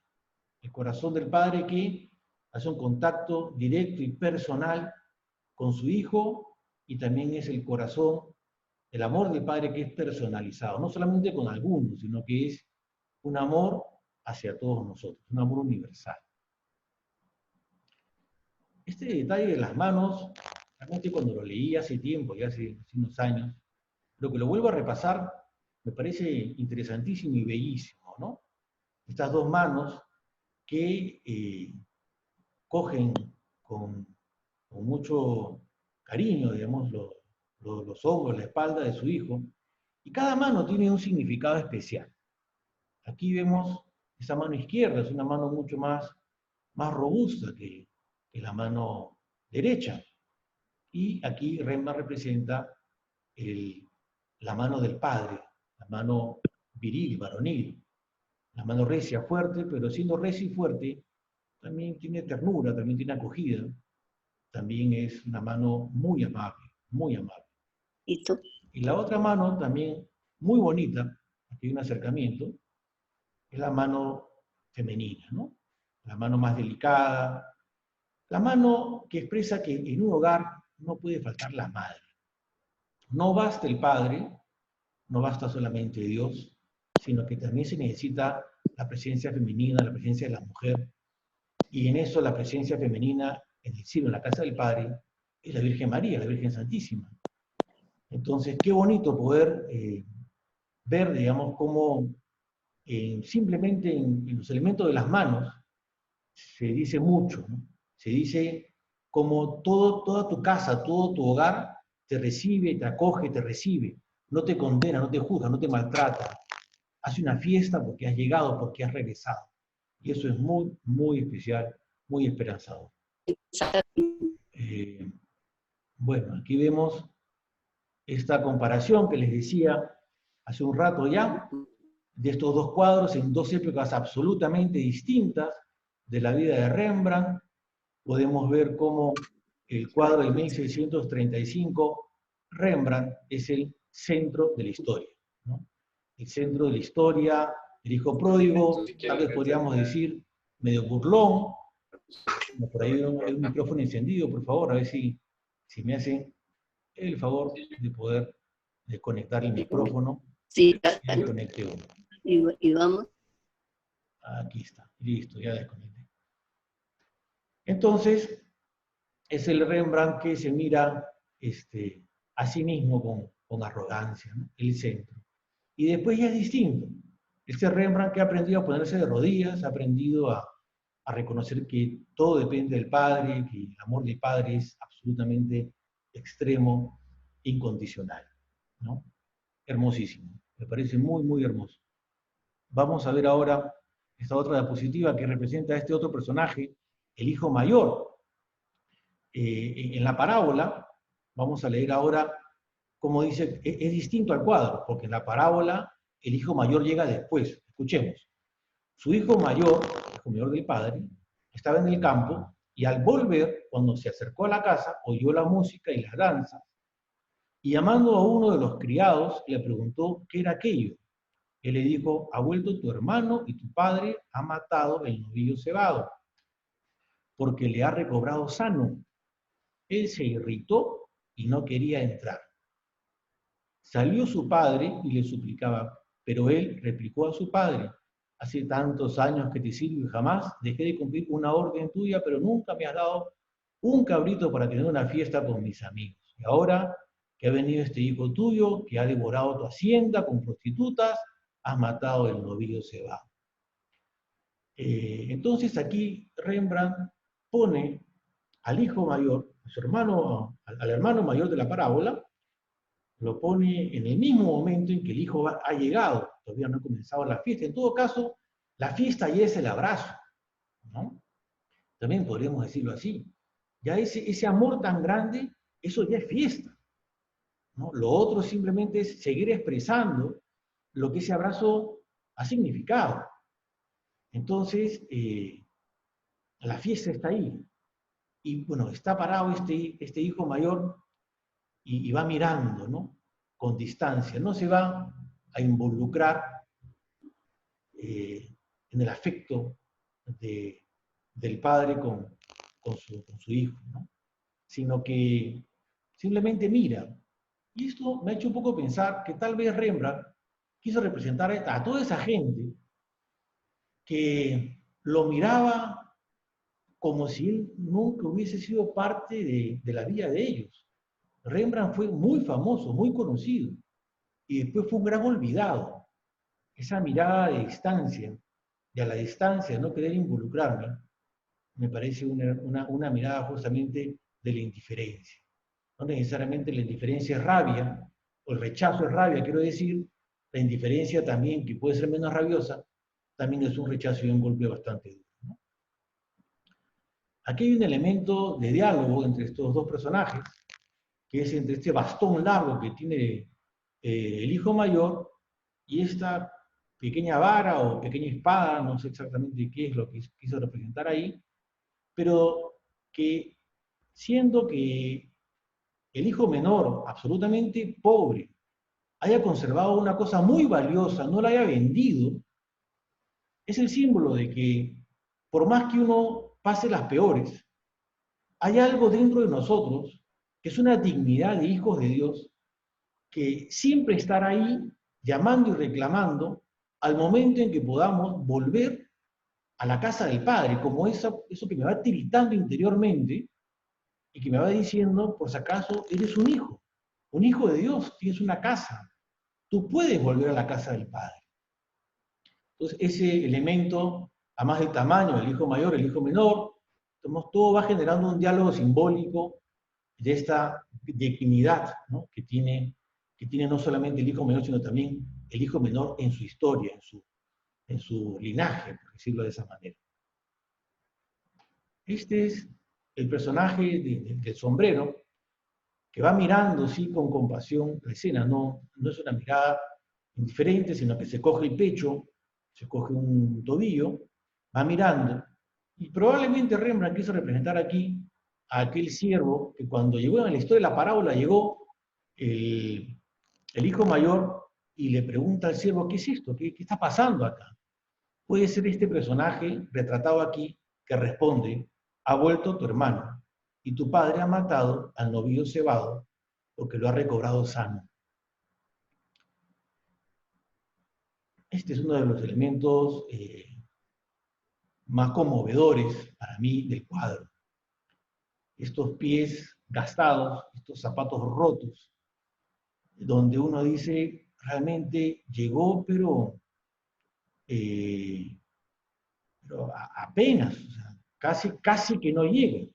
El corazón del Padre que hace un contacto directo y personal con su Hijo, y también es el corazón, el amor del Padre que es personalizado, no solamente con algunos, sino que es un amor hacia todos nosotros, un amor universal. Este detalle de las manos, realmente cuando lo leí hace tiempo, ya hace unos años, lo que lo vuelvo a repasar, me parece interesantísimo y bellísimo, ¿no? Estas dos manos que cogen con mucho cariño, digamos, los hombros, la espalda de su hijo, y cada mano tiene un significado especial. Aquí vemos esa mano izquierda, es una mano mucho más robusta que la mano derecha. Y aquí Rembrandt representa la mano del padre, la mano viril, varonil, la mano recia, fuerte, pero siendo recia y fuerte, también tiene ternura, también tiene acogida, también es una mano muy amable, muy amable. Y la otra mano también muy bonita, aquí hay un acercamiento, es la mano femenina, ¿no? La mano más delicada, la mano que expresa que en un hogar no puede faltar la madre. No basta el padre, no basta solamente Dios, sino que también se necesita la presencia femenina, la presencia de la mujer, y en eso la presencia femenina en el cielo, en la casa del Padre, es la Virgen María, la Virgen Santísima. Entonces, qué bonito poder ver, digamos, cómo simplemente en los elementos de las manos se dice mucho, ¿no? Se dice como toda tu casa, todo tu hogar te recibe, te acoge, te recibe, no te condena, no te juzga, no te maltrata. Hace una fiesta porque has llegado, porque has regresado. Y eso es muy, muy especial, muy esperanzador. Bueno, aquí vemos esta comparación que les decía hace un rato ya, de estos dos cuadros en dos épocas absolutamente distintas de la vida de Rembrandt. Podemos ver cómo el cuadro de 1635, Rembrandt es el centro de la historia, ¿no? El centro de la historia, el hijo pródigo, tal vez podríamos decir medio burlón. Por ahí hay un micrófono encendido, por favor, a ver si me hacen el favor de poder desconectar el micrófono. Sí, y desconecté uno. Y vamos. Aquí está, listo, ya desconecté. Entonces, es el Rembrandt que se mira a sí mismo con arrogancia, ¿no? El centro. Y después ya es distinto. Este Rembrandt que ha aprendido a ponerse de rodillas, ha aprendido a reconocer que todo depende del Padre, que el amor del Padre es absolutamente extremo, incondicional, ¿no? Hermosísimo, me parece muy, muy hermoso. Vamos a ver ahora esta otra diapositiva que representa a este otro personaje, el hijo mayor. En la parábola, vamos a leer ahora cómo dice, es distinto al cuadro, porque en la parábola el hijo mayor llega después. Escuchemos. Su hijo mayor del padre, estaba en el campo Y al volver, cuando se acercó a la casa, oyó la música y las danzas, y llamando a uno de los criados, le preguntó qué era aquello. Él le dijo, ha vuelto tu hermano y tu padre ha matado el novillo cebado, porque le ha recobrado sano. Él se irritó y no quería entrar. Salió su padre y le suplicaba, pero él replicó a su padre, hace tantos años que te sirvo y jamás dejé de cumplir una orden tuya, pero nunca me has dado un cabrito para tener una fiesta con mis amigos. Y ahora que ha venido este hijo tuyo, que ha devorado tu hacienda con prostitutas, has matado el novillo cebado. Entonces aquí Rembrandt pone al hijo mayor, a su hermano, al hermano mayor de la parábola, lo pone en el mismo momento en que el hijo ha llegado, todavía no ha comenzado la fiesta. En todo caso, la fiesta ya es el abrazo, ¿no? También podríamos decirlo así. Ya ese amor tan grande, eso ya es fiesta, ¿no? Lo otro simplemente es seguir expresando lo que ese abrazo ha significado. Entonces, la fiesta está ahí. Y bueno, está parado este hijo mayor y va mirando, ¿no? Con distancia. No se va a involucrar en el afecto del padre con su hijo, ¿no? Sino que simplemente mira. Y esto me ha hecho un poco pensar que tal vez Rembrandt quiso representar a toda esa gente que lo miraba como si él nunca hubiese sido parte de la vida de ellos. Rembrandt fue muy famoso, muy conocido, y después fue un gran olvidado. Esa mirada de distancia, y a la distancia no querer involucrarme, me parece una mirada justamente de la indiferencia. No necesariamente la indiferencia es rabia, o el rechazo es rabia, quiero decir, la indiferencia también, que puede ser menos rabiosa, también es un rechazo y un golpe bastante duro, ¿no? Aquí hay un elemento de diálogo entre estos dos personajes, que es entre este bastón largo que tiene el hijo mayor y esta pequeña vara o pequeña espada, no sé exactamente qué es lo que quiso representar ahí, pero que siendo que el hijo menor, absolutamente pobre, haya conservado una cosa muy valiosa, no la haya vendido, es el símbolo de que por más que uno pase las peores, hay algo dentro de nosotros que es una dignidad de hijos de Dios que siempre estará ahí llamando y reclamando al momento en que podamos volver a la casa del Padre, como eso que me va tiritando interiormente y que me va diciendo, por si acaso, eres un hijo de Dios, tienes una casa, tú puedes volver a la casa del Padre. Entonces, ese elemento, a más del tamaño, el hijo mayor, el hijo menor, todo va generando un diálogo simbólico de esta dignidad, ¿no? que tiene no solamente el hijo menor, sino también el hijo menor en su historia, en su linaje, por decirlo de esa manera. Este es el personaje del sombrero, que va mirando, sí, con compasión la escena, no es una mirada indiferente, sino que se coge el pecho, se coge un tobillo, va mirando, y probablemente Rembrandt quiso representar aquí a aquel siervo que cuando llegó en la historia de la parábola, llegó el hijo mayor y le pregunta al siervo, ¿qué es esto? ¿Qué está pasando acá? Puede ser este personaje retratado aquí que responde, ha vuelto tu hermano, y tu padre ha matado al novillo cebado porque lo ha recobrado sano. Este es uno de los elementos más conmovedores para mí del cuadro. Estos pies gastados, estos zapatos rotos, donde uno dice, realmente llegó, pero apenas, o sea, casi que no llega,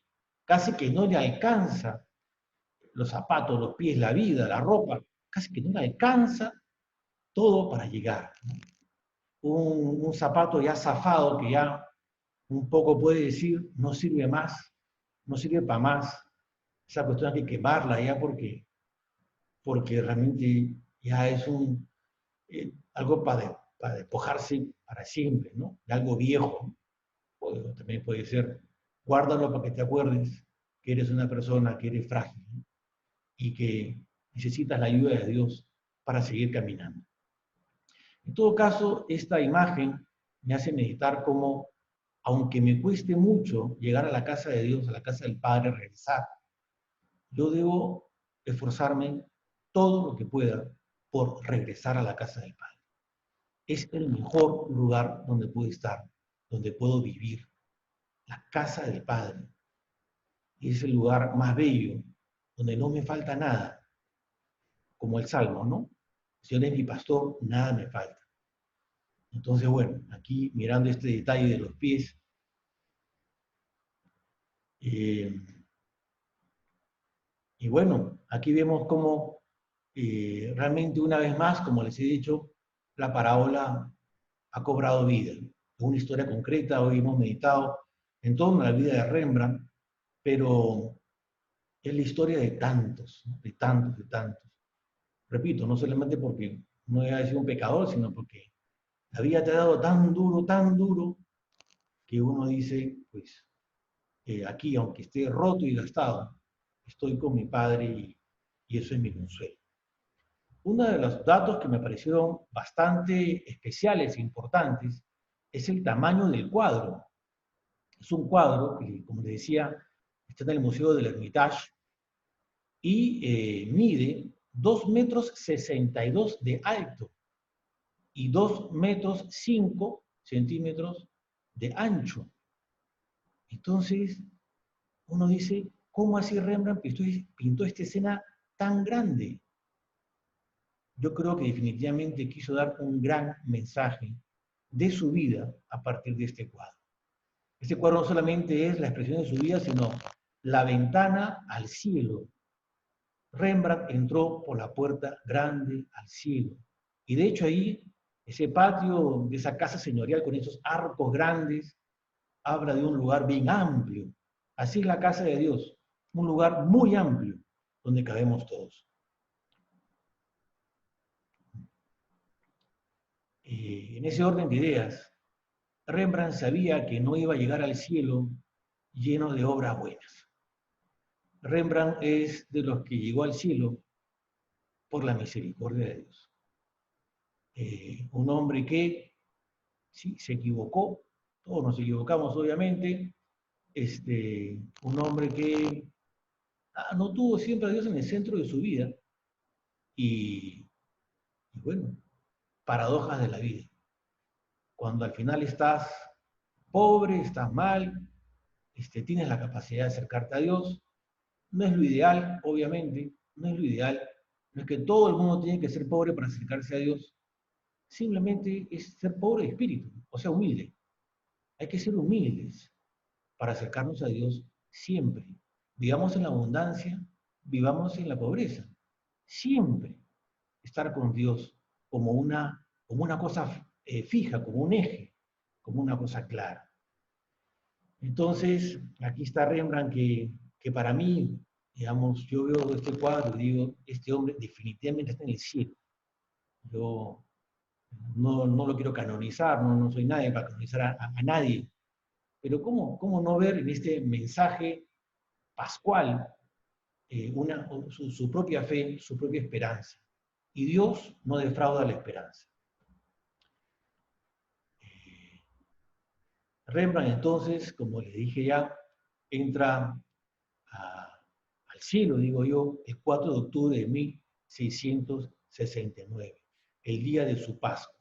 casi que no le alcanza los zapatos, los pies, la vida, la ropa, casi que no le alcanza todo para llegar, ¿no? Un zapato ya zafado que ya un poco puede decir, no sirve más, no sirve para más. Esa cuestión hay que quemarla ya porque realmente ya es algo para despojarse para siempre, ¿no? De algo viejo. O también puede ser Guárdalo para que te acuerdes que eres una persona que eres frágil, ¿no? Y que necesitas la ayuda de Dios para seguir caminando. En todo caso, esta imagen me hace meditar cómo, aunque me cueste mucho llegar a la casa de Dios, a la casa del Padre, regresar, yo debo esforzarme todo lo que pueda por regresar a la casa del Padre. Es el mejor lugar donde puedo estar, donde puedo vivir, la casa del Padre. Y es el lugar más bello, donde no me falta nada, como el Salmo, ¿no? Si Él es mi pastor, nada me falta. Entonces, bueno, aquí mirando este detalle de los pies, eh, y bueno, aquí vemos cómo realmente una vez más, como les he dicho, la parábola ha cobrado vida. Es una historia concreta, hoy hemos meditado en torno a la vida de Rembrandt, pero es la historia de tantos, ¿no? De tantos, de tantos. Repito, no solamente porque no haya sido un pecador, sino porque la vida te ha dado tan duro, que uno dice, pues, aquí, aunque esté roto y gastado, estoy con mi padre y eso es mi consuelo. Uno de los datos que me parecieron bastante especiales e importantes es el tamaño del cuadro. Es un cuadro que, como les decía, está en el Museo del Hermitage y mide 2,62 metros de alto y 2,5 centímetros de ancho. Entonces, uno dice, ¿cómo así Rembrandt pintó esta escena tan grande? Yo creo que definitivamente quiso dar un gran mensaje de su vida a partir de este cuadro. Este cuadro no solamente es la expresión de su vida, sino la ventana al cielo. Rembrandt entró por la puerta grande al cielo. Y de hecho ahí, ese patio de esa casa señorial con esos arcos grandes, habla de un lugar bien amplio. Así es la casa de Dios, un lugar muy amplio donde cabemos todos. En ese orden de ideas, Rembrandt sabía que no iba a llegar al cielo lleno de obras buenas. Rembrandt es de los que llegó al cielo por la misericordia de Dios. Un hombre que sí se equivocó, todos nos equivocamos obviamente, un hombre que no tuvo siempre a Dios en el centro de su vida y bueno, paradojas de la vida. Cuando al final estás pobre, estás mal, tienes la capacidad de acercarte a Dios, no es lo ideal, obviamente, no es lo ideal, no es que todo el mundo tiene que ser pobre para acercarse a Dios, simplemente es ser pobre de espíritu, o sea, humilde. Hay que ser humildes para acercarnos a Dios siempre. Vivamos en la abundancia, vivamos en la pobreza. Siempre estar con Dios como una cosa fija, como un eje, como una cosa clara. Entonces, aquí está Rembrandt que para mí, digamos, yo veo este cuadro y digo, este hombre definitivamente está en el cielo. Yo no lo quiero canonizar, no soy nadie para canonizar a nadie, pero ¿cómo no ver en este mensaje pascual su propia fe, su propia esperanza? Y Dios no defrauda la esperanza. Rembrandt entonces, como les dije ya, entra al cielo, digo yo, el 4 de octubre de 1669, el día de su Pascua.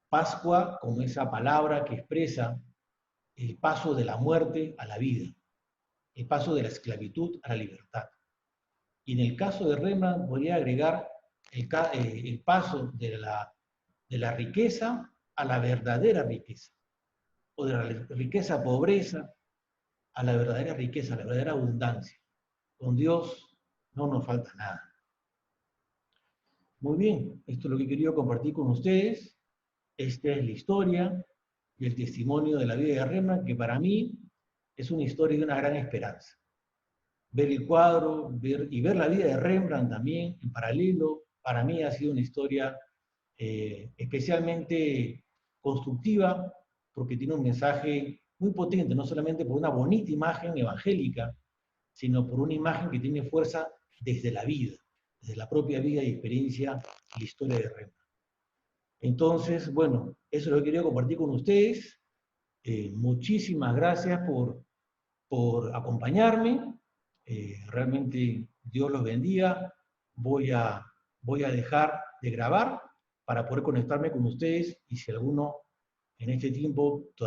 Pascua como esa palabra que expresa el paso de la muerte a la vida, el paso de la esclavitud a la libertad. Y en el caso de Rembrandt podría agregar el paso de la riqueza a la verdadera riqueza, o de la riqueza a pobreza a la verdadera riqueza, a la verdadera abundancia. Con Dios no nos falta nada. Muy bien, esto es lo que quería compartir con ustedes. Esta es la historia y el testimonio de la vida de Rembrandt, que para mí es una historia de una gran esperanza. Ver el cuadro ver la vida de Rembrandt también en paralelo, para mí ha sido una historia especialmente constructiva, porque tiene un mensaje muy potente, no solamente por una bonita imagen evangélica, sino por una imagen que tiene fuerza desde la vida, desde la propia vida y experiencia y la historia de Rembrandt. Entonces, bueno, eso es lo que quería compartir con ustedes. Muchísimas gracias por acompañarme. Realmente Dios los bendiga. Voy a dejar de grabar para poder conectarme con ustedes y si alguno en este tiempo todavía